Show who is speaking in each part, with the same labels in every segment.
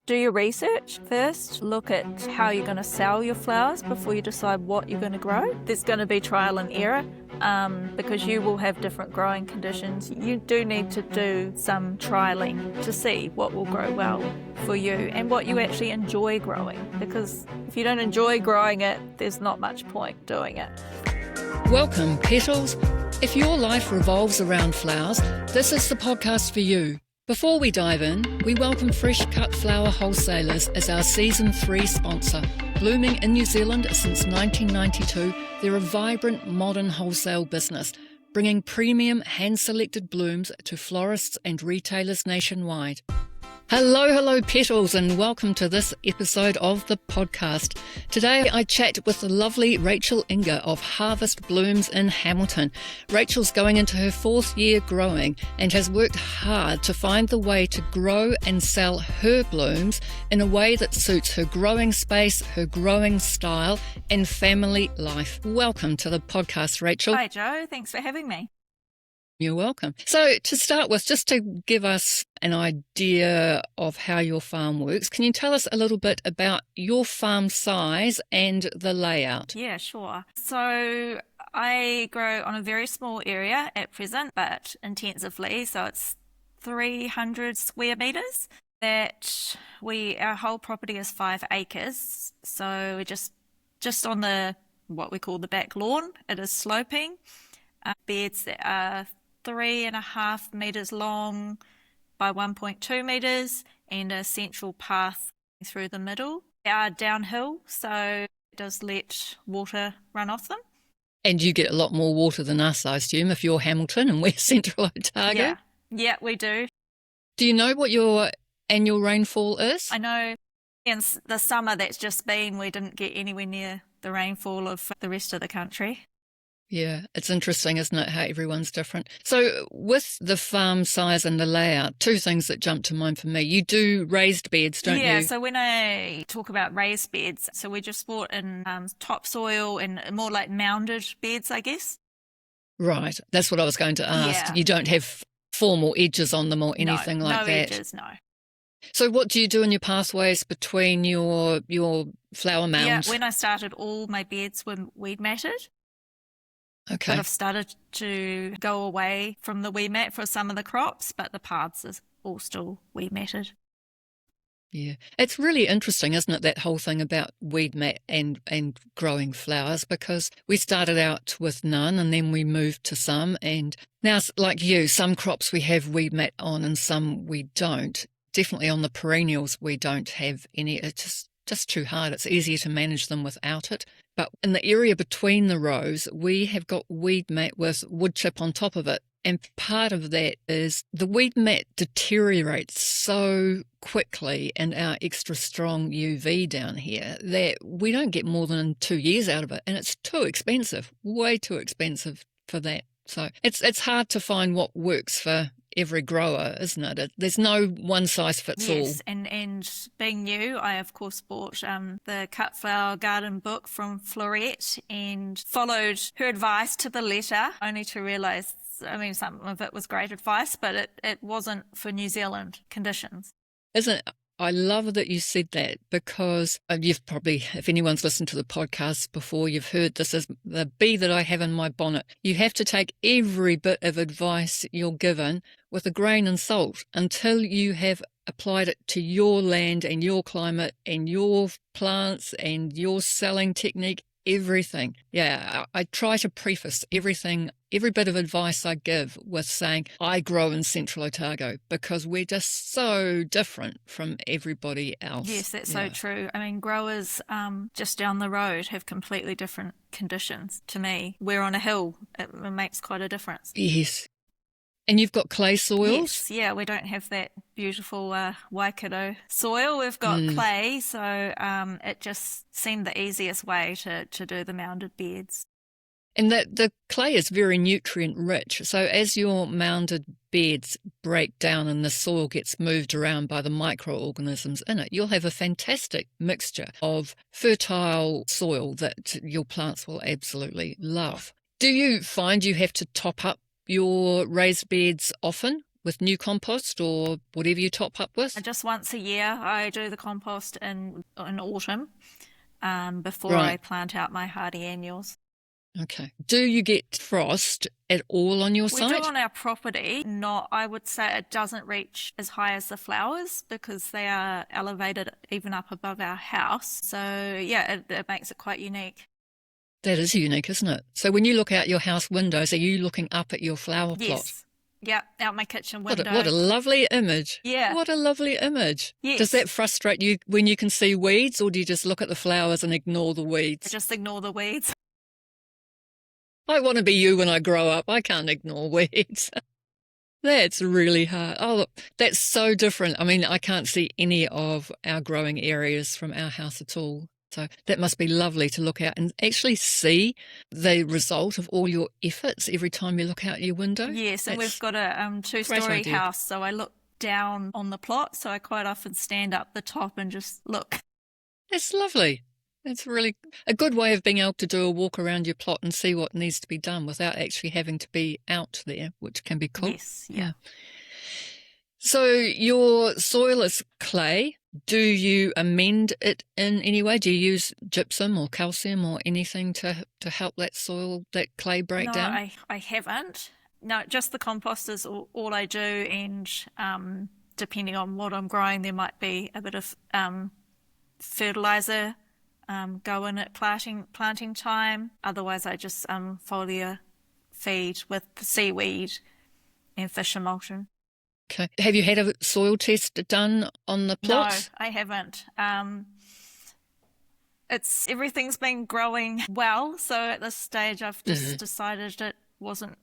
Speaker 1: Do your research first. Look at how you're going to sell your flowers before you decide what you're going to grow. There's going to be trial and error because you will have different growing conditions. You do need to do some trialing to see what will grow well for you and what you actually enjoy growing, because if you don't enjoy growing it, there's not much point doing it.
Speaker 2: Welcome, Petals. If your life revolves around flowers, this is the podcast for you. Before we dive in, we welcome Fresh Cut Flower Wholesalers as our Season 3 sponsor. Blooming in New Zealand since 1992, they're a vibrant, modern wholesale business, bringing premium hand-selected blooms to florists and retailers nationwide. Hello, Petals, and welcome to this episode of the podcast. Today I chat with the lovely Rachel Inga of Harvest Blooms in Hamilton. Rachel's going into her 4th year growing and has worked hard to find the way to grow and sell her blooms in a way that suits her growing space, her growing style, and family life. Welcome to the podcast, Rachel.
Speaker 1: Hi, Jo. Thanks for having me.
Speaker 2: You're welcome. So to start with, just to give us an idea of how your farm works, can you tell us a little bit about your farm size and the layout?
Speaker 1: Yeah, sure. So I grow on a very small area at present, but intensively. So it's 300 square metres. Our whole property is 5 acres. So we're just on what we call the back lawn. It is sloping. Beds that are 3.5 metres long by 1.2 metres and a central path through the middle. They are downhill, so it does let water run off them.
Speaker 2: And you get a lot more water than us, I assume, if you're Hamilton and we're Central Otago.
Speaker 1: Yeah, we do.
Speaker 2: Do you know what your annual rainfall is?
Speaker 1: I know in the summer that's just been, we didn't get anywhere near the rainfall of the rest of the country.
Speaker 2: Yeah, it's interesting, isn't it, how everyone's different. So with the farm size and the layout, 2 things that jump to mind for me. You do raised beds, don't you?
Speaker 1: Yeah, so when I talk about raised beds, so we just bought in topsoil and more like mounded beds, I guess.
Speaker 2: Right, that's what I was going to ask.
Speaker 1: Yeah.
Speaker 2: You don't have formal edges on them or anything like that?
Speaker 1: No edges, no.
Speaker 2: So what do you do in your pathways between your flower mounds?
Speaker 1: Yeah, when I started, all my beds were weed matted.
Speaker 2: Okay.
Speaker 1: But I've started to go away from the weed mat for some of the crops, but the paths are all still weed matted.
Speaker 2: Yeah. It's really interesting, isn't it, that whole thing about weed mat and growing flowers, because we started out with none and then we moved to some, and now, like you, some crops we have weed mat on and some we don't. Definitely on the perennials we don't have any. It's just too hard. It's easier to manage them without it. But in the area between the rows, we have got weed mat with wood chip on top of it. And part of that is the weed mat deteriorates so quickly in our extra strong UV down here that we don't get more than 2 years out of it. And it's too expensive, way too expensive for that. So it's hard to find what works for every grower, isn't it? There's no one size fits all.
Speaker 1: Yes, and being new, I of course bought the Cut Flower Garden book from florists and followed her advice to the letter, only to realise, some of it was great advice, but it wasn't for New Zealand conditions.
Speaker 2: Isn't it? I love that you said that, because you've probably, if anyone's listened to the podcast before, you've heard this is the bee that I have in my bonnet. You have to take every bit of advice you're given with a grain of salt until you have applied it to your land and your climate and your plants and your selling technique, everything. Yeah, I try to preface everything, every bit of advice I give with saying I grow in Central Otago, because we're just so different from everybody else.
Speaker 1: Yes, that's so true. Growers just down the road have completely different conditions to me. We're on a hill. It makes quite a difference.
Speaker 2: Yes. And you've got clay soils?
Speaker 1: Yes, yeah, we don't have that beautiful Waikato soil. We've got clay, so it just seemed the easiest way to do the mounded beds.
Speaker 2: And the clay is very nutrient rich. So as your mounded beds break down and the soil gets moved around by the microorganisms in it, you'll have a fantastic mixture of fertile soil that your plants will absolutely love. Do you find you have to top up your raised beds often with new compost or whatever you top up with?
Speaker 1: Just once a year, I do the compost in autumn before I
Speaker 2: Right.
Speaker 1: plant out my hardy annuals.
Speaker 2: Okay. Do you get frost at all on your
Speaker 1: We do
Speaker 2: site?
Speaker 1: on our property. Not, I would say it doesn't reach as high as the flowers because they are elevated even up above our house. So yeah, it makes it quite unique.
Speaker 2: That is unique, isn't it? So when you look out your house windows, are you looking up at your flower plot?
Speaker 1: Yes. Yeah, out my kitchen
Speaker 2: What
Speaker 1: window.
Speaker 2: a lovely image.
Speaker 1: Yeah.
Speaker 2: What a lovely image. Does
Speaker 1: Yes.
Speaker 2: that frustrate you when you can see weeds, or do you just look at the flowers and ignore the
Speaker 1: I
Speaker 2: weeds?
Speaker 1: just ignore the weeds.
Speaker 2: I want to be you when I grow up. I can't ignore weeds. That's really hard. Oh, look, that's so different. I mean, I can't see any of our growing areas from our house at all. So that must be lovely to look out and actually see the result of all your efforts every time you look out your window.
Speaker 1: Yes, and we've got a
Speaker 2: great
Speaker 1: two-story
Speaker 2: idea.
Speaker 1: house, so I look down on the plot, so I quite often stand up the top and just look.
Speaker 2: That's lovely. It's really a good way of being able to do a walk around your plot and see what needs to be done without actually having to be out there, which can be cool.
Speaker 1: Yes, yeah.
Speaker 2: So your soil is clay. Do you amend it in any way? Do you use gypsum or calcium or anything to help that soil, that clay break
Speaker 1: No,
Speaker 2: down?
Speaker 1: I haven't. No, just the compost is all I do, and depending on what I'm growing, there might be a bit of fertilizer go in at planting time. Otherwise, I just foliar feed with seaweed and fish emulsion.
Speaker 2: Okay. Have you had a soil test done on the
Speaker 1: No,
Speaker 2: plots?
Speaker 1: I haven't. Everything's been growing well, so at this stage I've just decided it wasn't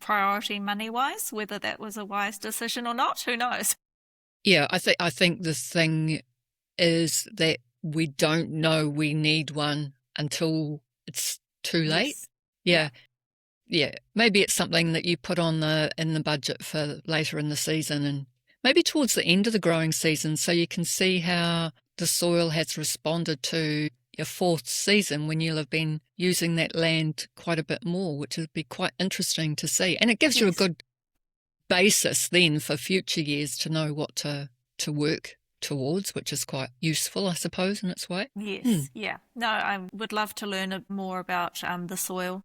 Speaker 1: priority money-wise. Whether that was a wise decision or not, who knows?
Speaker 2: Yeah, I think the thing is that we don't know we need one until it's too late.
Speaker 1: Yes.
Speaker 2: Yeah. Maybe it's something that you put on in the budget for later in the season and maybe towards the end of the growing season, so you can see how the soil has responded to your fourth season when you'll have been using that land quite a bit more, which would be quite interesting to see. And it gives you a good basis then for future years to know what to work towards, which is quite useful, I suppose, in its way.
Speaker 1: Yes, yeah. No, I would love to learn more about the soil.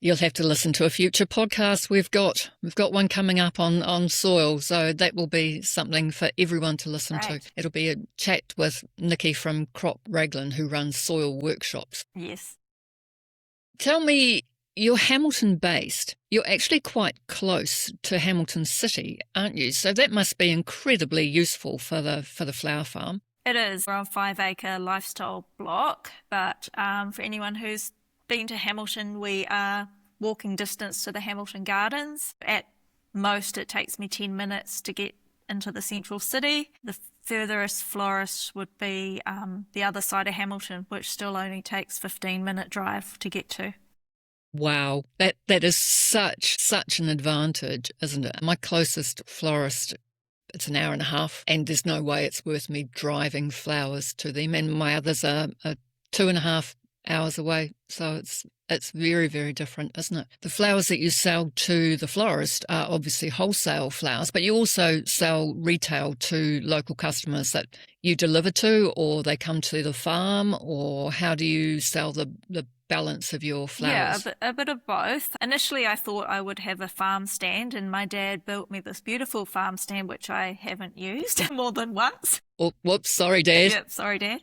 Speaker 2: You'll have to listen to a future podcast. We've got one coming up on soil, so that will be something for everyone to listen to. It'll be a chat with Nikki from Crop Raglan, who runs soil workshops.
Speaker 1: Yes.
Speaker 2: Tell me, you're Hamilton based. You're actually quite close to Hamilton City, aren't you? So that must be incredibly useful for the flower farm.
Speaker 1: It is. We're on a 5-acre lifestyle block, but for anyone who's been to Hamilton, we are walking distance to the Hamilton Gardens. At most, it takes me 10 minutes to get into the central city. The furthest florist would be the other side of Hamilton, which still only takes 15-minute drive to get to.
Speaker 2: Wow, that is such an advantage, isn't it? My closest florist, it's an hour and a half, and there's no way it's worth me driving flowers to them. And my others are 2.5 hours away, so it's very, very different, isn't it? The flowers that you sell to the florist are obviously wholesale flowers, but you also sell retail to local customers that you deliver to, or they come to the farm, or how do you sell the balance of your flowers?
Speaker 1: Yeah, a bit of both. Initially, I thought I would have a farm stand, and my dad built me this beautiful farm stand, which I haven't used more than once.
Speaker 2: Oh, whoops, sorry, Dad.
Speaker 1: Yep, sorry, Dad.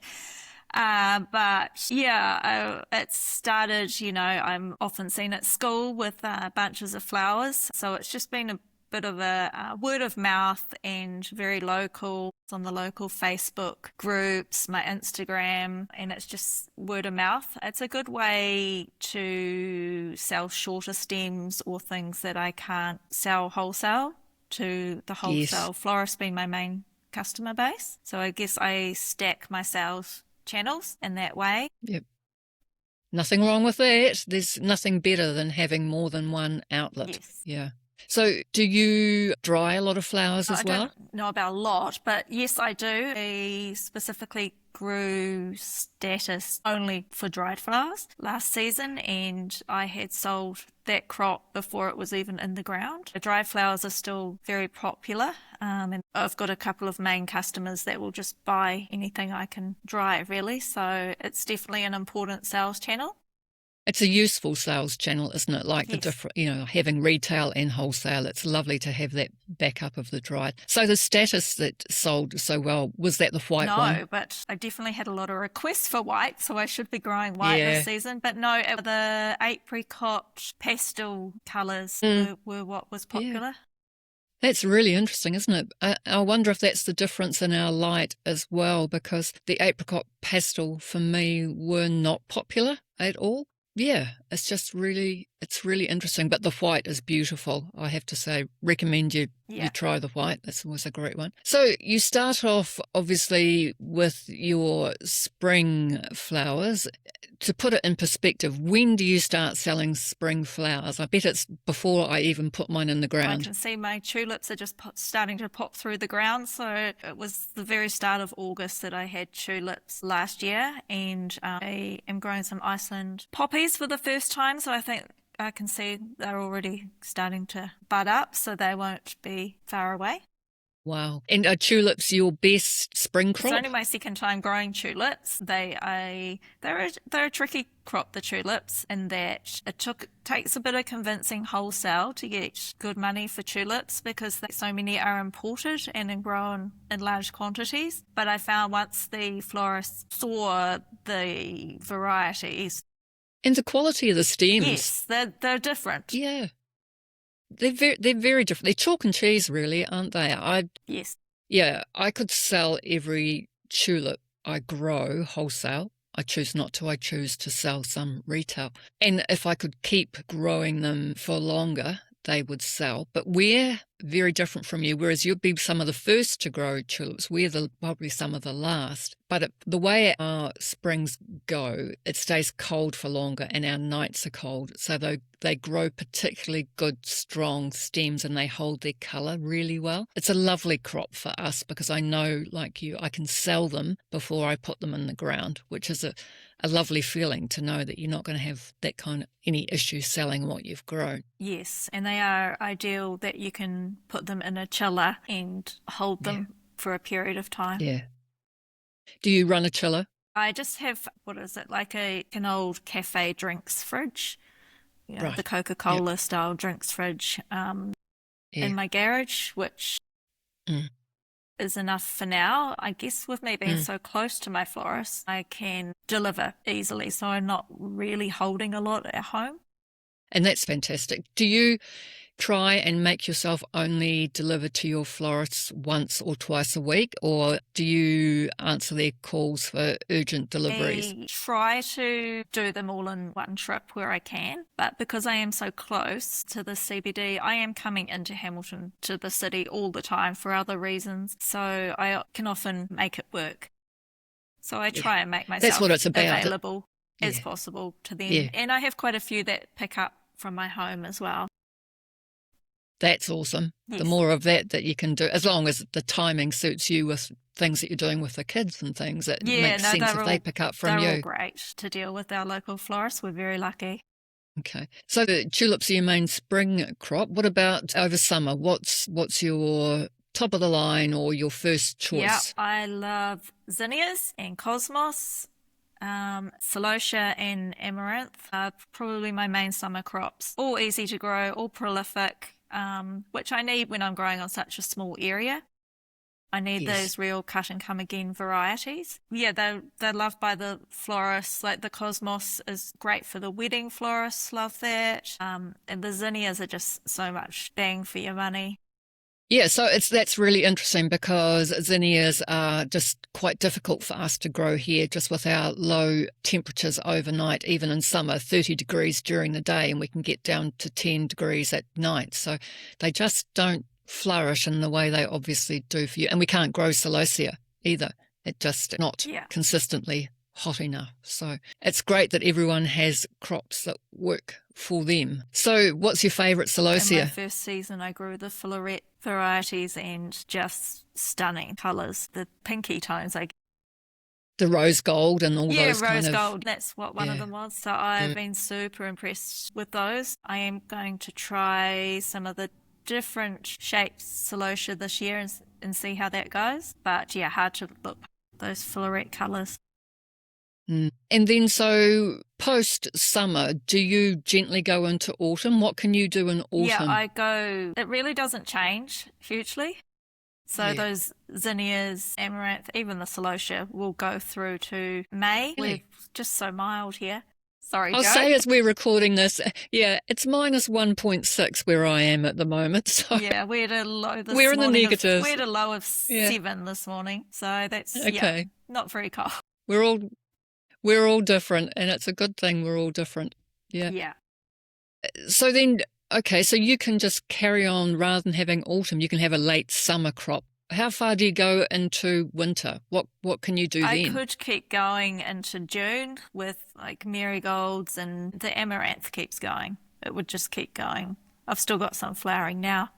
Speaker 1: But yeah, it started, I'm often seen at school with bunches of flowers. So it's just been a bit of a word of mouth and very local on the local Facebook groups, my Instagram, and it's just word of mouth. It's a good way to sell shorter stems or things that I can't sell wholesale to the wholesale florist being my main customer base. So I guess I stack my sales channels in that way.
Speaker 2: Yep. Nothing wrong with that. There's nothing better than having more than one outlet.
Speaker 1: Yes.
Speaker 2: Yeah. So do you dry a lot of flowers
Speaker 1: I
Speaker 2: as well?
Speaker 1: don't know about a lot, but yes, I do. I specifically grew statice only for dried flowers last season, and I had sold that crop before it was even in the ground. The dried flowers are still very popular, and I've got a couple of main customers that will just buy anything I can dry, really. So it's definitely an important sales channel.
Speaker 2: It's a useful sales channel, isn't it? Like the
Speaker 1: Yes.
Speaker 2: different, having retail and wholesale. It's lovely to have that backup of the dried. So the status that sold so well, was that the white one?
Speaker 1: No, but I definitely had a lot of requests for white, so I should be growing white this
Speaker 2: Yeah.
Speaker 1: season. But no, the apricot pastel colours
Speaker 2: Mm,
Speaker 1: were what was
Speaker 2: yeah.
Speaker 1: popular.
Speaker 2: That's really interesting, isn't it? I wonder if that's the difference in our light as well, because the apricot pastel for me were not popular at all. Yeah, it's really interesting. But the white is beautiful. I have to say, recommend you
Speaker 1: Yeah.
Speaker 2: try the white. That's always a great one. So you start off obviously with your spring flowers. To put it in perspective, when do you start selling spring flowers? I bet it's before I even put mine in the
Speaker 1: I
Speaker 2: ground.
Speaker 1: can see my tulips are just starting to pop through the ground. So it was the very start of August that I had tulips last year, and I am growing some Iceland poppies for the first time. So I think I can see they're already starting to bud up, so they won't be far away.
Speaker 2: Wow. And are tulips your best spring
Speaker 1: It's
Speaker 2: crop?
Speaker 1: only my second time growing tulips. They're a tricky crop, the tulips, in that takes a bit of convincing wholesale to get good money for tulips because so many are imported and grown in large quantities. But I found once the florists saw the varieties,
Speaker 2: And the quality of the stems.
Speaker 1: yes, they're different.
Speaker 2: Yeah. They're very different. They're chalk and cheese, really, aren't they?
Speaker 1: Yes.
Speaker 2: Yeah, I could sell every tulip I grow wholesale. I choose not to. I choose to sell some retail. And if I could keep growing them for longer, they would sell. But we're very different from you, whereas you'd be some of the first to grow tulips. We're probably some of the last. But the way our springs go, it stays cold for longer and our nights are cold. So they grow particularly good, strong stems and they hold their colour really well. It's a lovely crop for us because I know, like you, I can sell them before I put them in the ground, which is a lovely feeling to know that you're not going to have that kind of any issue selling what you've grown.
Speaker 1: Yes, and they are ideal that you can put them in a chiller and hold
Speaker 2: Yeah.
Speaker 1: them for a period of time.
Speaker 2: Yeah. Do you run a chiller?
Speaker 1: I just have, what is it, like an old cafe drinks fridge, the
Speaker 2: Right.
Speaker 1: Coca-Cola style drinks fridge
Speaker 2: Yeah.
Speaker 1: in my garage, which
Speaker 2: Mm.
Speaker 1: is enough for now. I guess with me being
Speaker 2: Mm.
Speaker 1: so close to my florist, I can deliver easily, so I'm not really holding a lot at home.
Speaker 2: And that's fantastic. Do you try and make yourself only deliver to your florists once or twice a week, or do you answer their calls for urgent deliveries?
Speaker 1: I try to do them all in one trip where I can, but because I am so close to the CBD, I am coming into Hamilton to the city all the time for other reasons, so I can often make it work. So I
Speaker 2: Yeah.
Speaker 1: try and make
Speaker 2: That's
Speaker 1: myself
Speaker 2: what it's about.
Speaker 1: available as
Speaker 2: Yeah.
Speaker 1: possible to them.
Speaker 2: Yeah.
Speaker 1: And I have quite a few that pick up from my home as well.
Speaker 2: That's awesome. The
Speaker 1: Yes.
Speaker 2: more of that you can do, as long as the timing suits you with things that you're doing with the kids and things, it
Speaker 1: Yeah,
Speaker 2: makes
Speaker 1: no,
Speaker 2: sense if they pick up from
Speaker 1: they're all
Speaker 2: you.
Speaker 1: great to deal with. Our local florists, we're very lucky.
Speaker 2: Okay. So the tulips are your main spring crop. What about over summer? What's your top of the line or your first
Speaker 1: Yeah,
Speaker 2: choice?
Speaker 1: I love zinnias and cosmos. Celosia and amaranth are probably my main summer crops. All easy to grow, all prolific, which I need when I'm growing on such a small area. I need
Speaker 2: Yes.
Speaker 1: those real cut and come again varieties. Yeah, they're loved by the florists. Like the cosmos is great for the wedding florists, love that. And the zinnias are just so much bang for your money.
Speaker 2: Yeah, so that's really interesting because zinnias are just quite difficult for us to grow here just with our low temperatures overnight, even in summer, 30 degrees during the day, and we can get down to 10 degrees at night. So they just don't flourish in the way they obviously do for you. And we can't grow celosia either. It's just not consistently hot enough. So it's great that everyone has crops that work for them. So what's your favourite
Speaker 1: In my
Speaker 2: celosia?
Speaker 1: first season, I grew the floret varieties and just stunning colours. The pinky tones,
Speaker 2: The rose gold and all
Speaker 1: yeah,
Speaker 2: those kind
Speaker 1: rose
Speaker 2: of...
Speaker 1: gold. That's what one of
Speaker 2: Yeah.
Speaker 1: them was. So I've been super impressed with those. I am going to try some of the different shaped celosia this year and see how that goes. But yeah, hard to look those floret colours.
Speaker 2: And then so post-summer, do you gently go into autumn? What can you do in
Speaker 1: Yeah,
Speaker 2: autumn?
Speaker 1: it really doesn't change hugely. So
Speaker 2: Yeah.
Speaker 1: those zinnias, amaranth, even the celosia will go through to May.
Speaker 2: Really?
Speaker 1: We're just so mild here. Sorry,
Speaker 2: I'll
Speaker 1: Joe.
Speaker 2: say as we're recording this, yeah, it's minus 1.6 where I am at the moment. So
Speaker 1: Yeah, we had a low this
Speaker 2: we're in the
Speaker 1: morning.
Speaker 2: negatives.
Speaker 1: We had a low of
Speaker 2: Yeah.
Speaker 1: 7 this morning. So that's,
Speaker 2: Okay.
Speaker 1: not very cold.
Speaker 2: We're all different, and it's a good thing we're all different. Yeah.
Speaker 1: Yeah.
Speaker 2: So then, okay, so you can just carry on rather than having autumn, you can have a late summer crop. How far do you go into winter? What can you do
Speaker 1: I
Speaker 2: then?
Speaker 1: could keep going into June with like marigolds, and the amaranth keeps going. It would just keep going. I've still got some flowering now.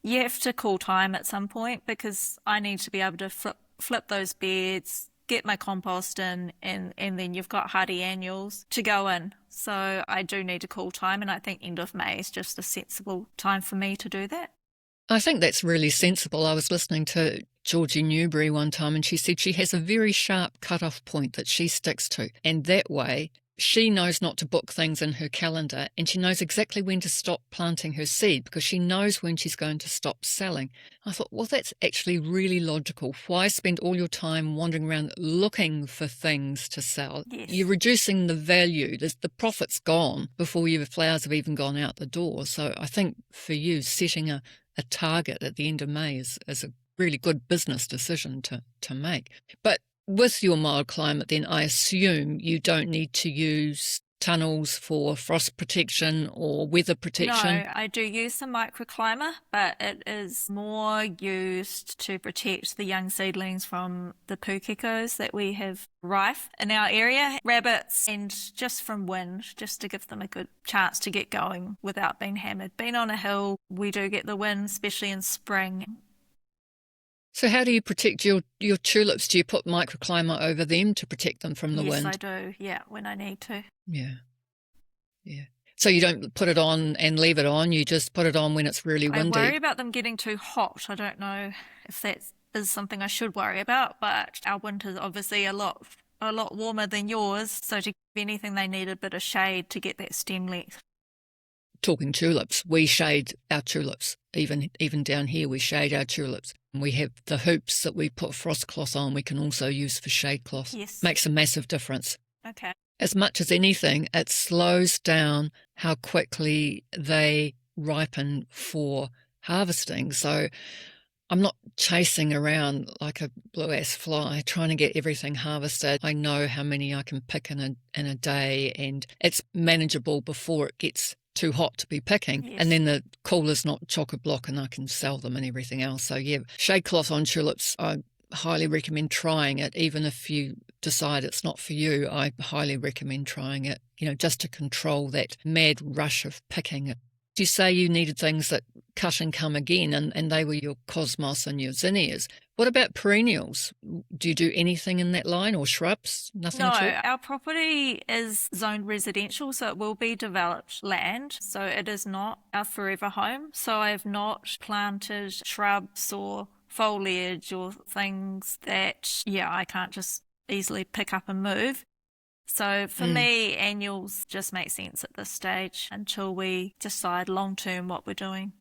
Speaker 1: You have to call time at some point because I need to be able to flip those beds, get my compost in, and then you've got hardy annuals to go in. So I do need to call time, and I think end of May is just a sensible time for me to do that.
Speaker 2: I think that's really sensible. I was listening to Georgie Newberry one time, and she said she has a very sharp cut-off point that she sticks to. And that way, she knows not to book things in her calendar, and she knows exactly when to stop planting her seed because she knows when she's going to stop selling. I thought, well, that's actually really logical. Why spend all your time wandering around looking for things to sell?
Speaker 1: Yes.
Speaker 2: You're reducing the value. The profit's gone before your flowers have even gone out the door. So I think for you, setting a target at the end of May is a really good business decision to make. But with your mild climate, then I assume you don't need to use tunnels for frost protection or weather protection.
Speaker 1: No, I do use some microclimate, but it is more used to protect the young seedlings from the pukekos that we have rife in our area, rabbits, and just from wind, just to give them a good chance to get going without being hammered. Being on a hill, we do get the wind, especially in spring.
Speaker 2: So how do you protect your tulips? Do you put microclimate over them to protect them from the wind?
Speaker 1: Yes, I do, yeah, when I need to.
Speaker 2: Yeah. So you don't put it on and leave it on, you just put it on when it's really windy?
Speaker 1: I worry about them getting too hot. I don't know if that is something I should worry about, but our winter's obviously a lot warmer than yours, so to give anything they need a bit of shade to get that stem length.
Speaker 2: Talking tulips, we shade our tulips. Even down here, we shade our tulips. We have the hoops that we put frost cloth on, we can also use for shade cloth.
Speaker 1: Yes.
Speaker 2: Makes a massive difference.
Speaker 1: Okay.
Speaker 2: As much as anything, it slows down how quickly they ripen for harvesting. So I'm not chasing around like a blue-ass fly trying to get everything harvested. I know how many I can pick in a day, and it's manageable before it gets too hot to be picking.
Speaker 1: Yes.
Speaker 2: And then the cooler's not chock-a-block and I can sell them and everything else. So yeah, shade cloth on tulips, I highly recommend trying it. Even if you decide it's not for you, I highly recommend trying it, just to control that mad rush of picking. You say you needed things that cut and come again, and they were your cosmos and your zinnias. What about perennials? Do you do anything in that line, or shrubs? Nothing
Speaker 1: No,
Speaker 2: at all?
Speaker 1: our property is zoned residential, so it will be developed land. So it is not our forever home. So I have not planted shrubs or foliage or things that, I can't just easily pick up and move. So for me, annuals just make sense at this stage until we decide long term what we're doing.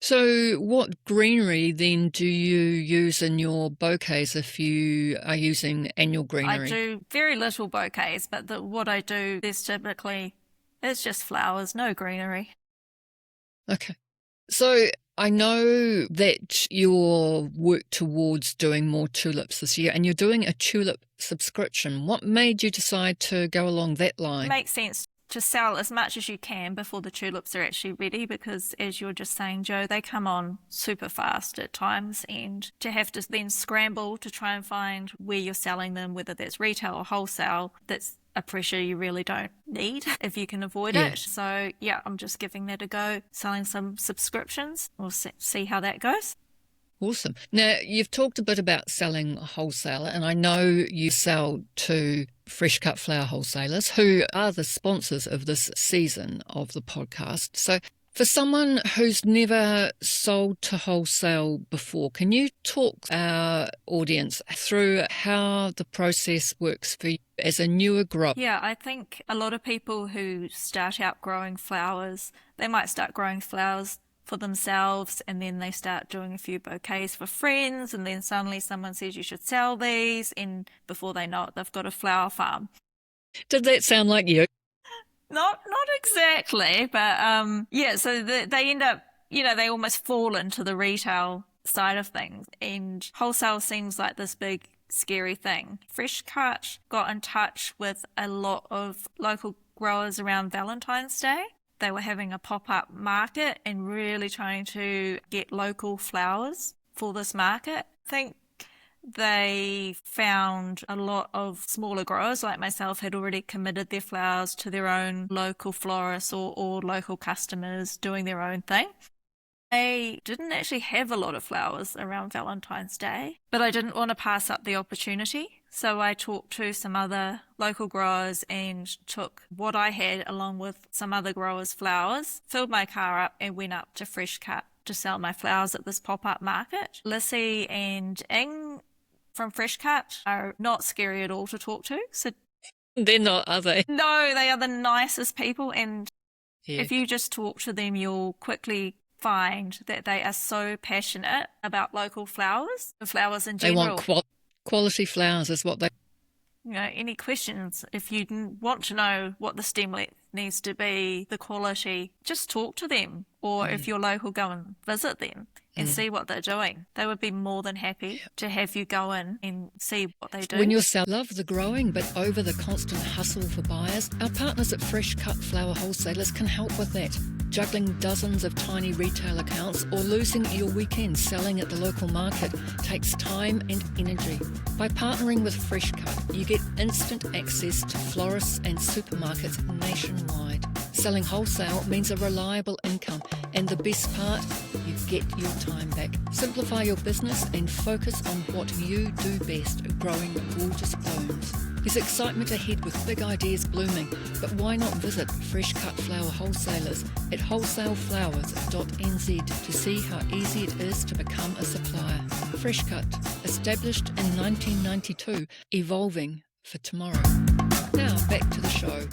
Speaker 2: So what greenery then do you use in your bouquets if you are using annual greenery?
Speaker 1: I do very little bouquets, but what I do, there's typically, it's just flowers, no greenery.
Speaker 2: Okay. So I know that you're worked towards doing more tulips this year, and you're doing a tulip subscription. What made you decide to go along that line?
Speaker 1: It makes sense to sell as much as you can before the tulips are actually ready, because as you're just saying, Joe, they come on super fast at times, and to have to then scramble to try and find where you're selling them, whether that's retail or wholesale, that's a pressure you really don't need if you can avoid
Speaker 2: Yeah.
Speaker 1: it. So yeah, I'm just giving that a go, selling some subscriptions. We'll see how that goes.
Speaker 2: Awesome. Now, you've talked a bit about selling wholesale, and I know you sell to fresh cut flower wholesalers who are the sponsors of this season of the podcast. So for someone who's never sold to wholesale before, can you talk our audience through how the process works for you as a newer grower?
Speaker 1: Yeah, I think a lot of people who start out growing flowers, they might start growing flowers for themselves, and then they start doing a few bouquets for friends, and then suddenly someone says you should sell these, and before they know it, they've got a flower farm.
Speaker 2: Did that sound like you?
Speaker 1: Not exactly, but yeah, so they end up, they almost fall into the retail side of things, and wholesale seems like this big scary thing. Fresh Cut got in touch with a lot of local growers around Valentine's Day. They were having a pop-up market and really trying to get local flowers for this market. I think they found a lot of smaller growers like myself had already committed their flowers to their own local florists or local customers doing their own thing. I didn't actually have a lot of flowers around Valentine's Day, but I didn't want to pass up the opportunity. So I talked to some other local growers and took what I had along with some other growers' flowers, filled my car up and went up to Fresh Cut to sell my flowers at this pop-up market. Lissy and Ing from Fresh Cut are not scary at all to talk to. So
Speaker 2: They're not, are they?
Speaker 1: no, they are the nicest people, and
Speaker 2: Yeah.
Speaker 1: if you just talk to them, you'll quickly find that they are so passionate about local flowers, the flowers in
Speaker 2: They
Speaker 1: general.
Speaker 2: want quality flowers is what they...
Speaker 1: Any questions, if you want to know what the stem length needs to be, the quality, just talk to them. Or if you're local, go and visit them and see what they're doing. They would be more than happy to have you go in and see what they do.
Speaker 2: When you're love the growing but over the constant hustle for buyers, our partners at Fresh Cut Flower Wholesalers can help with that. Juggling dozens of tiny retail accounts or losing your weekend selling at the local market takes time and energy. By partnering with Fresh Cut, you get instant access to florists and supermarkets nationwide. Selling wholesale means a reliable income, and the best part, you get your time back. Simplify your business and focus on what you do best, growing gorgeous blooms. There's excitement ahead with big ideas blooming, but why not visit Fresh Cut Flower Wholesalers at wholesaleflowers.nz to see how easy it is to become a supplier. Fresh Cut, established in 1992, evolving for tomorrow. Now back to the show.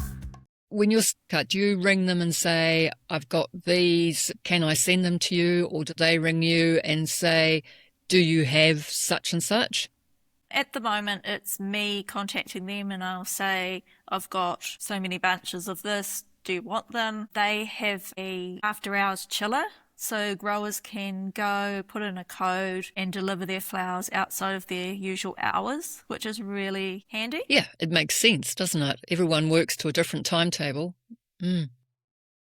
Speaker 2: When you're cut, do you ring them and say, I've got these, can I send them to you? Or do they ring you and say, do you have such and such?
Speaker 1: At the moment, it's me contacting them, and I'll say, I've got so many bunches of this. Do you want them? They have a after-hours chiller, so growers can go put in a code and deliver their flowers outside of their usual hours, which is really handy.
Speaker 2: Yeah, it makes sense, doesn't it? Everyone works to a different timetable.
Speaker 1: The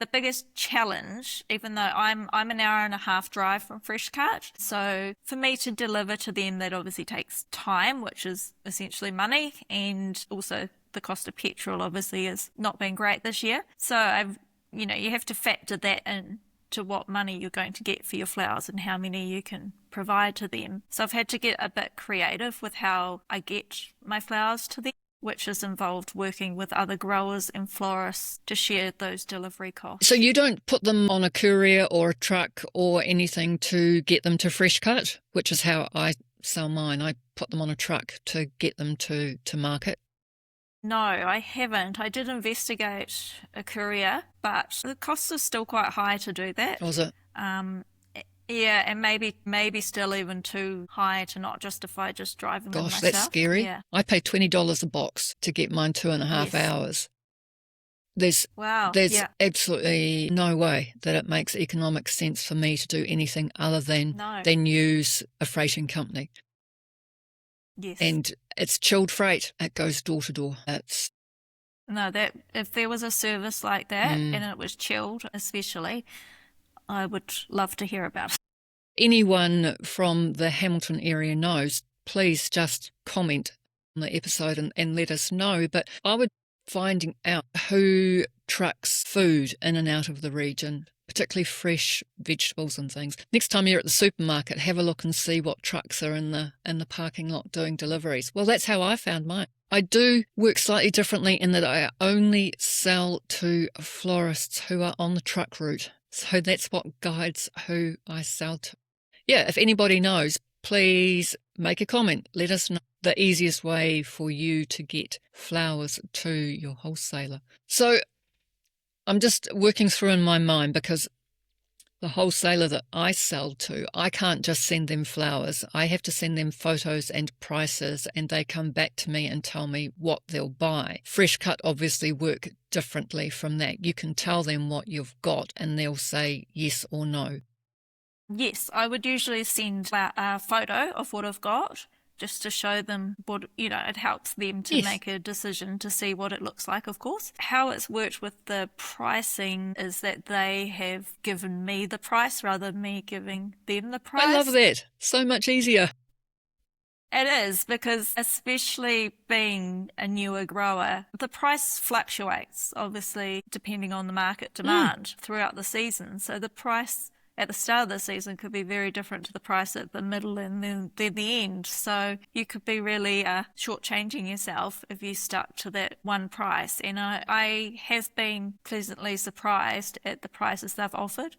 Speaker 1: biggest challenge, even though I'm an hour and a half drive from Fresh Cut, so for me to deliver to them, that obviously takes time, which is essentially money, and also the cost of petrol obviously has not been great this year. So you have to factor that in to what money you're going to get for your flowers and how many you can provide to them. So I've had to get a bit creative with how I get my flowers to them, which has involved working with other growers and florists to share those delivery costs.
Speaker 2: So you don't put them on a courier or a truck or anything to get them to Fresh Cut, which is how I sell mine. I put them on a truck to get them to market.
Speaker 1: No, I haven't. I did investigate a courier, but the costs are still quite high to do that.
Speaker 2: Was it?
Speaker 1: Yeah, and maybe still even too high to not justify just driving them
Speaker 2: Gosh,
Speaker 1: myself.
Speaker 2: that's scary.
Speaker 1: Yeah.
Speaker 2: I pay $20 a box to get mine 2.5 hours. There's
Speaker 1: Wow.
Speaker 2: absolutely no way that it makes economic sense for me to do anything other than use a freighting company.
Speaker 1: Yes.
Speaker 2: And it's chilled freight. It goes door to door.
Speaker 1: That if there was a service like that and it was chilled, especially, I would love to hear about it.
Speaker 2: Anyone from the Hamilton area knows, please just comment on the episode and let us know. But I would finding out who trucks food in and out of the region, particularly fresh vegetables and things. Next time you're at the supermarket, have a look and see what trucks are in the parking lot doing deliveries. Well, that's how I found mine. I do work slightly differently in that I only sell to florists who are on the truck route. So that's what guides who I sell to. Yeah, if anybody knows, please make a comment. Let us know the easiest way for you to get flowers to your wholesaler. So I'm just working through in my mind, because the wholesaler that I sell to, I can't just send them flowers. I have to send them photos and prices, and they come back to me and tell me what they'll buy. Fresh cut obviously work differently from that. You can tell them what you've got and they'll say yes or no.
Speaker 1: Yes, I would usually send a photo of what I've got, just to show them what, it helps them to make a decision to see what it looks like, of course. How it's worked with the pricing is that they have given me the price rather than me giving them the price.
Speaker 2: I love that. So much easier.
Speaker 1: It is, because especially being a newer grower, the price fluctuates, obviously, depending on the market demand throughout the season. So the price at the start of the season could be very different to the price at the middle and then the end. So you could be really shortchanging yourself if you stuck to that one price. And I have been pleasantly surprised at the prices they've offered.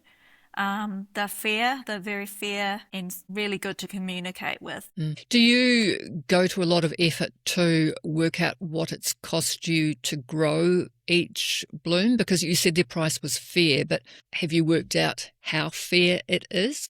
Speaker 1: They're fair, they're very fair and really good to communicate with.
Speaker 2: Do you go to a lot of effort to work out what it's cost you to grow each bloom? Because you said their price was fair, but have you worked out how fair it is?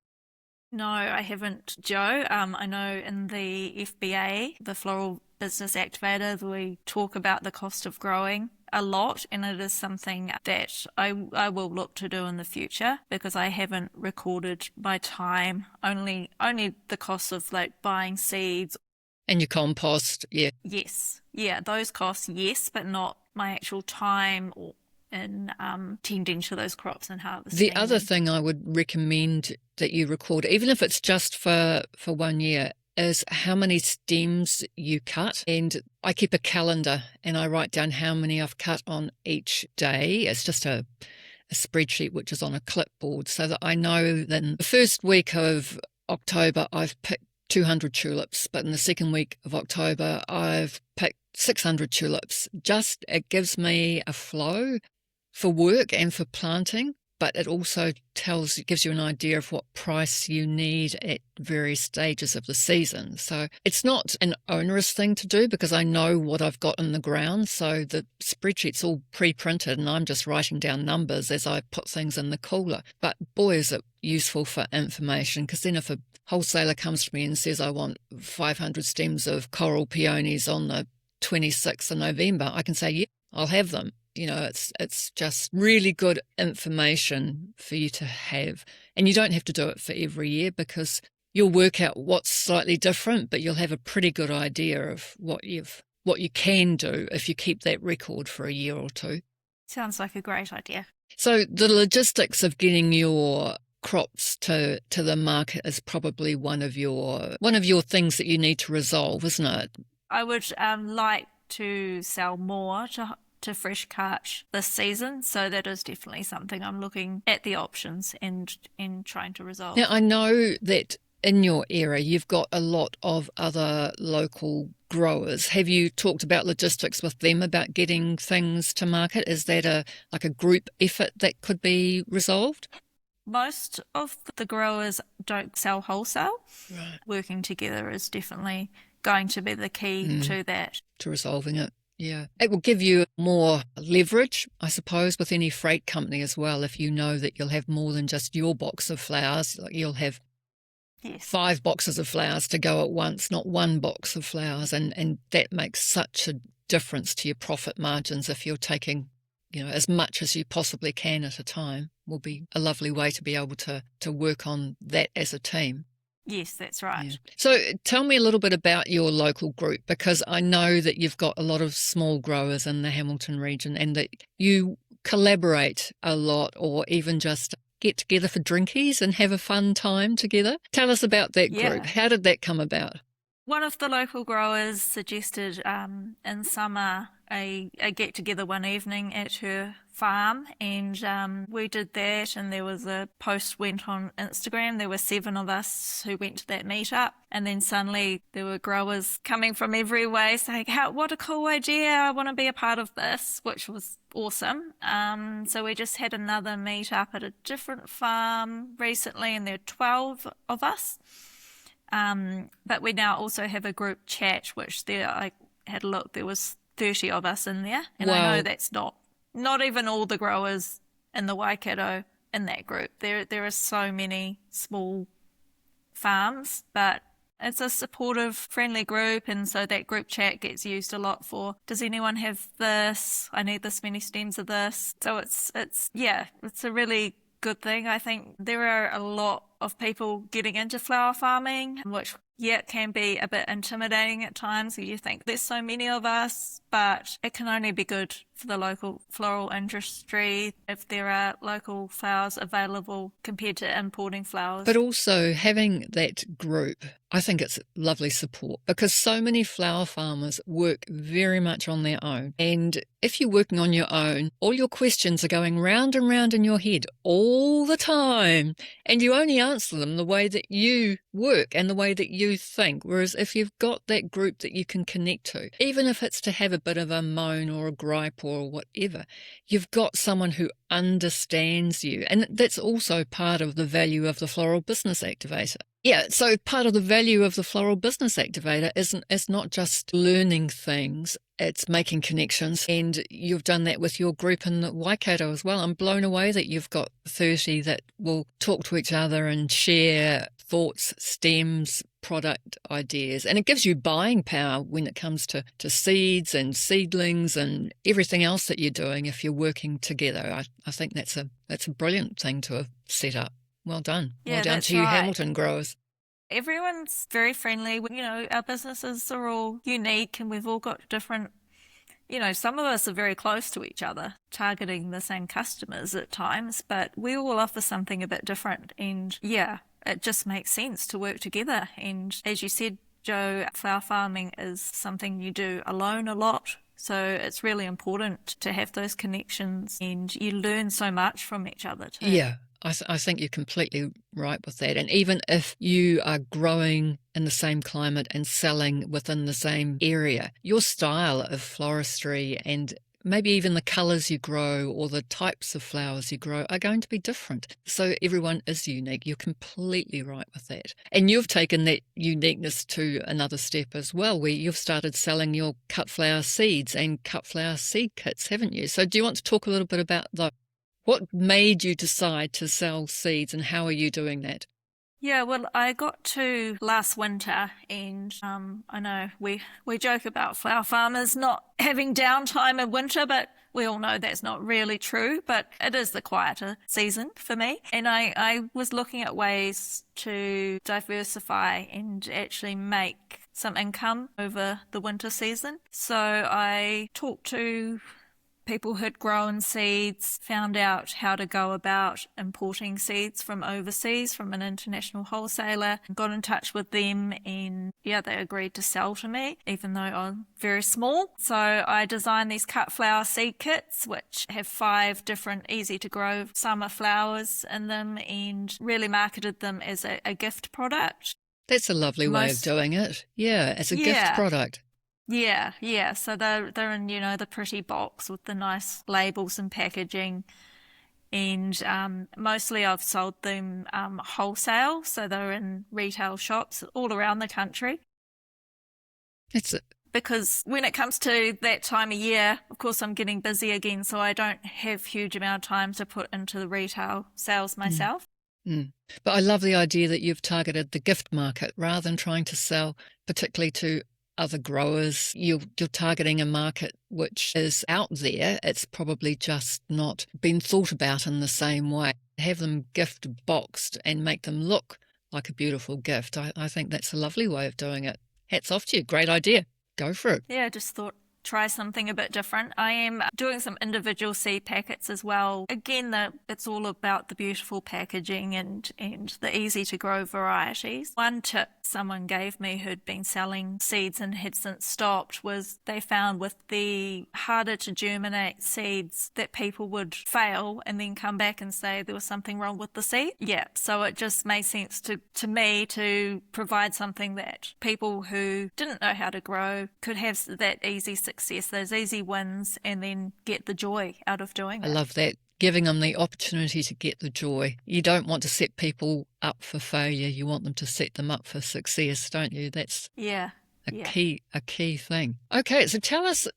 Speaker 1: No, I haven't, Jo. I know in the FBA, the Floral Business Activator, we talk about the cost of growing a lot, and it is something that I will look to do in the future, because I haven't recorded my time, only the cost of like buying seeds.
Speaker 2: And your compost, yeah.
Speaker 1: Yes. Yeah, those costs, yes, but not my actual time or in tending to those crops and harvesting.
Speaker 2: The other thing I would recommend that you record, even if it's just for 1 year, is how many stems you cut. And I keep a calendar and I write down how many I've cut on each day. It's just a spreadsheet which is on a clipboard, so that I know that in the first week of October I've picked 200 tulips, but in the second week of October I've picked 600 tulips. Just, it gives me a flow for work and for planting, but it also gives you an idea of what price you need at various stages of the season. So it's not an onerous thing to do, because I know what I've got in the ground. So the spreadsheet's all pre-printed and I'm just writing down numbers as I put things in the cooler. But boy, is it useful for information, because then if a wholesaler comes to me and says, I want 500 stems of coral peonies on the 26th of November, I can say, yeah, I'll have them. It's just really good information for you to have. And you don't have to do it for every year, because you'll work out what's slightly different, but you'll have a pretty good idea of what you can do if you keep that record for a year or two.
Speaker 1: Sounds like a great idea.
Speaker 2: So the logistics of getting your crops to the market is probably one of your things that you need to resolve, isn't it?
Speaker 1: I would like to sell more to fresh cut this season, so that is definitely something I'm looking at the options and trying to resolve.
Speaker 2: Now, I know that in your area you've got a lot of other local growers. Have you talked about logistics with them about getting things to market? Is that a group effort that could be resolved?
Speaker 1: Most of the growers don't sell wholesale.
Speaker 2: Right.
Speaker 1: Working together is definitely going to be the key to that.
Speaker 2: To resolving it. Yeah. It will give you more leverage, I suppose, with any freight company as well, if you know that you'll have more than just your box of flowers. Like you'll have 5 boxes of flowers to go at once, not one box of flowers. And that makes such a difference to your profit margins. If you're taking, as much as you possibly can at a time, will be a lovely way to be able to work on that as a team.
Speaker 1: Yes, that's right.
Speaker 2: Yeah. So tell me a little bit about your local group, because I know that you've got a lot of small growers in the Hamilton region and that you collaborate a lot, or even just get together for drinkies and have a fun time together. Tell us about that group. How did that come about?
Speaker 1: One of the local growers suggested in summer a get together one evening at her farm, and we did that. And there was a post went on Instagram. There were 7 of us who went to that meetup, and then suddenly there were growers coming from every way saying, "How what a cool idea! I want to be a part of this," which was awesome. So we just had another meetup at a different farm recently, and there are 12 of us. But we now also have a group chat, which I had a look, there was 30 of us in there. And I know that's not even all the growers in the Waikato in that group. There are so many small farms, but it's a supportive, friendly group. And so that group chat gets used a lot for, does anyone have this? I need this many stems of this. So it's a really good thing. I think there are a lot of people getting into flower farming, which it can be a bit intimidating at times. You think there's so many of us, but it can only be good for the local floral industry if there are local flowers available compared to importing flowers.
Speaker 2: But also having that group, I think it's lovely support, because so many flower farmers work very much on their own. And if you're working on your own, all your questions are going round and round in your head all the time, and you only answer them the way that you work and the way that you think. Whereas if you've got that group that you can connect to, even if it's to have a bit of a moan or a gripe or whatever, you've got someone who understands you. And that's also part of the value of the Floral Business Activator. Yeah, so part of the value of the Floral Business Activator is not just learning things, it's making connections. And you've done that with your group in the Waikato as well. I'm blown away that you've got 30 that will talk to each other and share thoughts, stems, product ideas. And it gives you buying power when it comes to seeds and seedlings and everything else that you're doing if you're working together. I think that's a brilliant thing to have set up. Well done.
Speaker 1: Yeah,
Speaker 2: well done to you,
Speaker 1: right.
Speaker 2: Hamilton growers.
Speaker 1: Everyone's very friendly. Our businesses are all unique and we've all got different, some of us are very close to each other, targeting the same customers at times, but we all offer something a bit different. And it just makes sense to work together. And as you said, Jo, flower farming is something you do alone a lot. So it's really important to have those connections, and you learn so much from each other too.
Speaker 2: Yeah. I think you're completely right with that. And even if you are growing in the same climate and selling within the same area, your style of floristry and maybe even the colours you grow or the types of flowers you grow are going to be different. So everyone is unique. You're completely right with that. And you've taken that uniqueness to another step as well, where you've started selling your cut flower seeds and cut flower seed kits, haven't you? So do you want to talk a little bit about those? What made you decide to sell seeds, and how are you doing that?
Speaker 1: Yeah, well, I got to last winter, and I know we joke about flower farmers not having downtime in winter, but we all know that's not really true, but it is the quieter season for me. And I was looking at ways to diversify and actually make some income over the winter season. So I talked to people who'd grown seeds, found out how to go about importing seeds from overseas from an international wholesaler, got in touch with them, and they agreed to sell to me, even though I'm very small. So I designed these cut flower seed kits, which have 5 different easy to grow summer flowers in them, and really marketed them as a gift product.
Speaker 2: That's a lovely way of doing it. Yeah, as a gift product.
Speaker 1: Yeah. So they're in, the pretty box with the nice labels and packaging. And mostly I've sold them wholesale. So they're in retail shops all around the country.
Speaker 2: That's it.
Speaker 1: Because when it comes to that time of year, of course, I'm getting busy again. So I don't have huge amount of time to put into the retail sales myself.
Speaker 2: But I love the idea that you've targeted the gift market rather than trying to sell particularly to other growers. You're targeting a market which is out there. It's probably just not been thought about in the same way. Have them gift boxed and make them look like a beautiful gift. I think that's a lovely way of doing it. Hats off to you. Great idea. Go for it.
Speaker 1: Yeah, I just thought try something a bit different. I am doing some individual seed packets as well. Again, it's all about the beautiful packaging and the easy to grow varieties. One tip someone gave me who'd been selling seeds and had since stopped was they found with the harder to germinate seeds that people would fail and then come back and say there was something wrong with the seed. Yeah, so it just made sense to me to provide something that people who didn't know how to grow could have that easy success, those easy wins, and then get the joy out of doing it.
Speaker 2: I love that. Giving them the opportunity to get the joy. You don't want to set people up for failure. You want them to set them up for success, don't you? That's a key thing. Okay, so tell us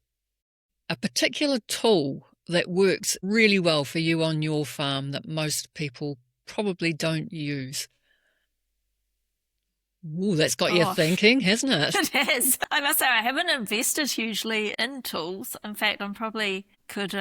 Speaker 2: a particular tool that works really well for you on your farm that most people probably don't use. Ooh, that's got you thinking, hasn't it?
Speaker 1: It has. I must say I haven't invested hugely in tools. In fact, I probably could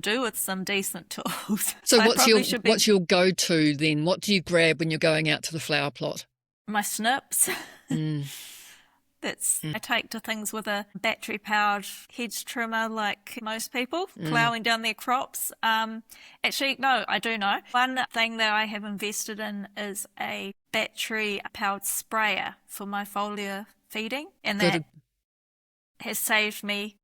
Speaker 1: do with some decent tools.
Speaker 2: So what's your go-to then? What do you grab when you're going out to the flower plot?
Speaker 1: My snips. I take to things with a battery-powered hedge trimmer like most people, ploughing down their crops. Actually, no, I do know. One thing that I have invested in is a battery-powered sprayer for my foliar feeding, and that has saved me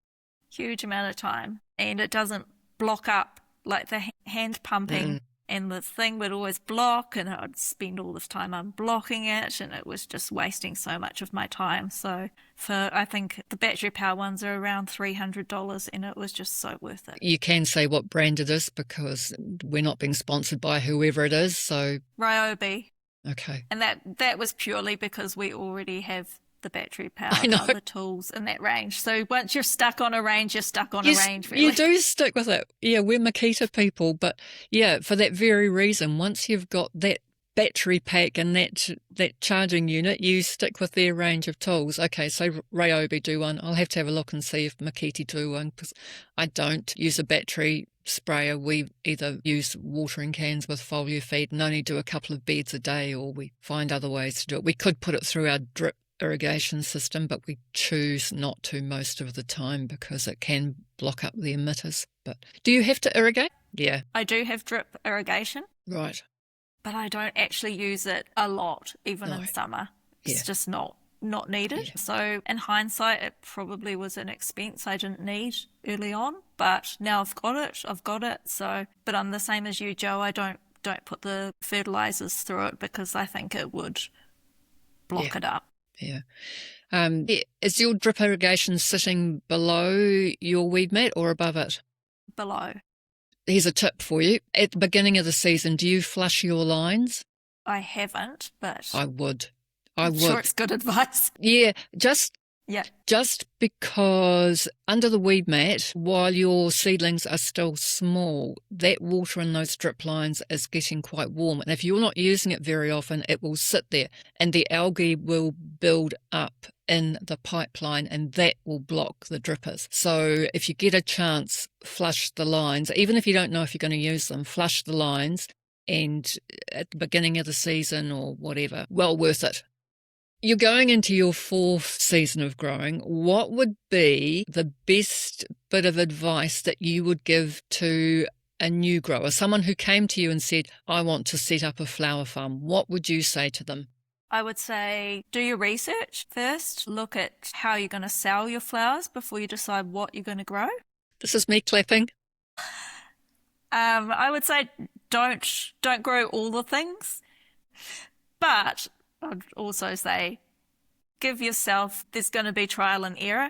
Speaker 1: a huge amount of time, and it doesn't block up like the hand pumping. And the thing would always block, and I'd spend all this time unblocking it, and it was just wasting so much of my time. So I think the battery power ones are around $300, and it was just so worth it.
Speaker 2: You can say what brand it is because we're not being sponsored by whoever it is. So
Speaker 1: Ryobi.
Speaker 2: Okay.
Speaker 1: And that was purely because we already have the battery powered other tools in that range. So once you're stuck on a range, you're stuck on a range, really.
Speaker 2: You do stick with it. Yeah, we're Makita people, but yeah, for that very reason, once you've got that battery pack and that charging unit, you stick with their range of tools. Okay, so Ryobi do one. I'll have to have a look and see if Makita do one because I don't use a battery sprayer. We either use watering cans with foliar feed and only do a couple of beds a day, or we find other ways to do it. We could put it through our drip irrigation system, but we choose not to most of the time because it can block up the emitters. But do you have to irrigate? Yeah.
Speaker 1: I do have drip irrigation.
Speaker 2: Right.
Speaker 1: But I don't actually use it a lot, even in summer. It's just not needed. Yeah. So in hindsight, it probably was an expense I didn't need early on, but now I've got it. So, but I'm the same as you, Joe. I don't put the fertilizers through it because I think it would block it up.
Speaker 2: Yeah. Is your drip irrigation sitting below your weed mat or above it?
Speaker 1: Below.
Speaker 2: Here's a tip for you. At the beginning of the season, do you flush your lines?
Speaker 1: I haven't, but
Speaker 2: I would.
Speaker 1: I'm sure it's good advice.
Speaker 2: Yeah, just because under the weed mat, while your seedlings are still small, that water in those drip lines is getting quite warm. And if you're not using it very often, it will sit there and the algae will build up in the pipeline and that will block the drippers. So if you get a chance, flush the lines. Even if you don't know if you're going to use them, flush the lines, and at the beginning of the season or whatever, well worth it. You're going into your fourth season of growing. What would be the best bit of advice that you would give to a new grower, someone who came to you and said, I want to set up a flower farm? What would you say to them?
Speaker 1: I would say do your research first. Look at how you're going to sell your flowers before you decide what you're going to grow.
Speaker 2: This is me clapping.
Speaker 1: I would say don't grow all the things, but I'd also say give yourself, there's going to be trial and error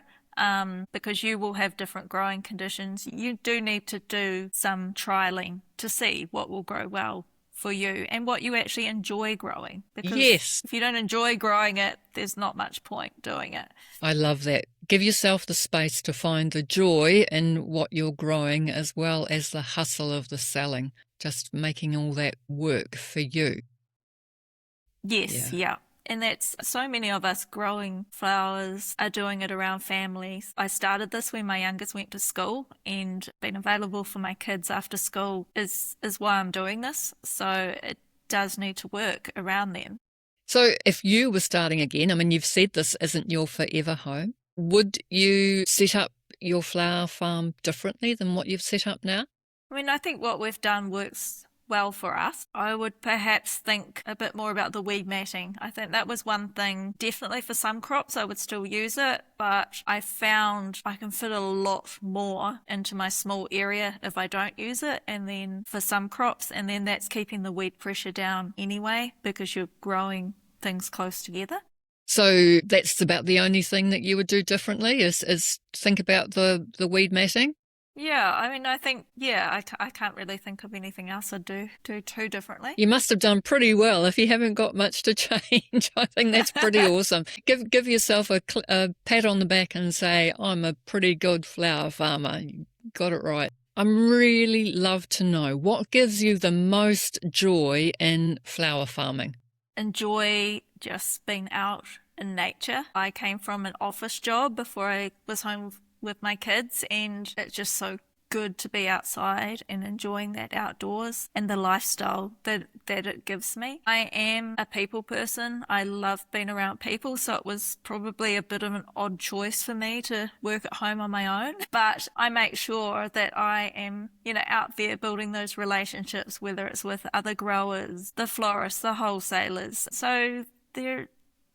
Speaker 1: because you will have different growing conditions. You do need to do some trialing to see what will grow well for you and what you actually enjoy growing. Because if you don't enjoy growing it, there's not much point doing it.
Speaker 2: I love that. Give yourself the space to find the joy in what you're growing as well as the hustle of the selling, just making all that work for you.
Speaker 1: Yes, yeah. And that's so many of us growing flowers are doing it around families. I started this when my youngest went to school, and being available for my kids after school is why I'm doing this. So it does need to work around them.
Speaker 2: So if you were starting again, I mean, you've said this isn't your forever home, would you set up your flower farm differently than what you've set up now?
Speaker 1: I mean, I think what we've done works well for us. I would perhaps think a bit more about the weed matting. I think that was one thing, definitely for some crops I would still use it, but I found I can fit a lot more into my small area if I don't use it, and then for some crops, and then that's keeping the weed pressure down anyway because you're growing things close together.
Speaker 2: So that's about the only thing that you would do differently is think about the weed matting?
Speaker 1: Yeah, I mean, I think, I can't really think of anything else I'd do too differently.
Speaker 2: You must have done pretty well if you haven't got much to change. I think that's pretty awesome. Give yourself a pat on the back and say, I'm a pretty good flower farmer. You got it right. I'm really love to know what gives you the most joy in flower farming.
Speaker 1: Enjoy just being out in nature. I came from an office job before I was home with my kids, and it's just so good to be outside and enjoying that outdoors and the lifestyle that it gives me. I am a people person. I love being around people, so it was probably a bit of an odd choice for me to work at home on my own. But I make sure that I am, out there building those relationships, whether it's with other growers, the florists, the wholesalers. So there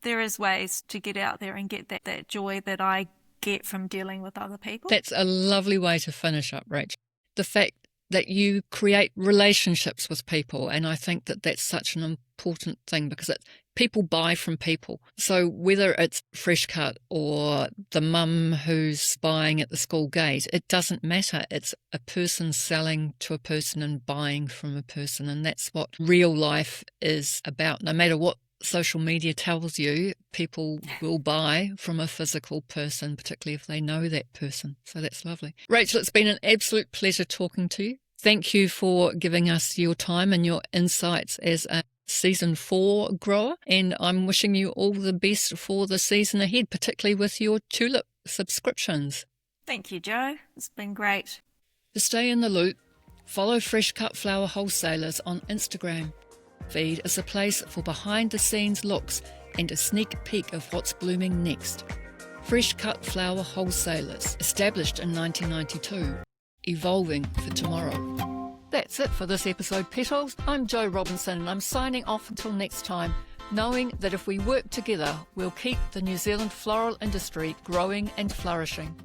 Speaker 1: is ways to get out there and get that joy that I get from dealing with other people.
Speaker 2: That's a lovely way to finish up, Rach. The fact that you create relationships with people, and I think that that's such an important thing because people buy from people. So whether it's fresh cut or the mum who's buying at the school gate, it doesn't matter. It's a person selling to a person and buying from a person, and that's what real life is about. No matter what social media tells you, people will buy from a physical person, particularly if they know that person. So that's lovely. Rachel, it's been an absolute pleasure talking to you. Thank you for giving us your time and your insights as a season 4 grower. And I'm wishing you all the best for the season ahead, particularly with your tulip subscriptions.
Speaker 1: Thank you, Jo. It's been great.
Speaker 2: To stay in the loop, follow Fresh Cut Flower Wholesalers on Instagram. Feed is a place for behind-the-scenes looks and a sneak peek of what's blooming next. Fresh Cut Flower Wholesalers, established in 1992, evolving for tomorrow. That's it for this episode, Petals. I'm Jo Robinson and I'm signing off until next time, knowing that if we work together, we'll keep the New Zealand floral industry growing and flourishing.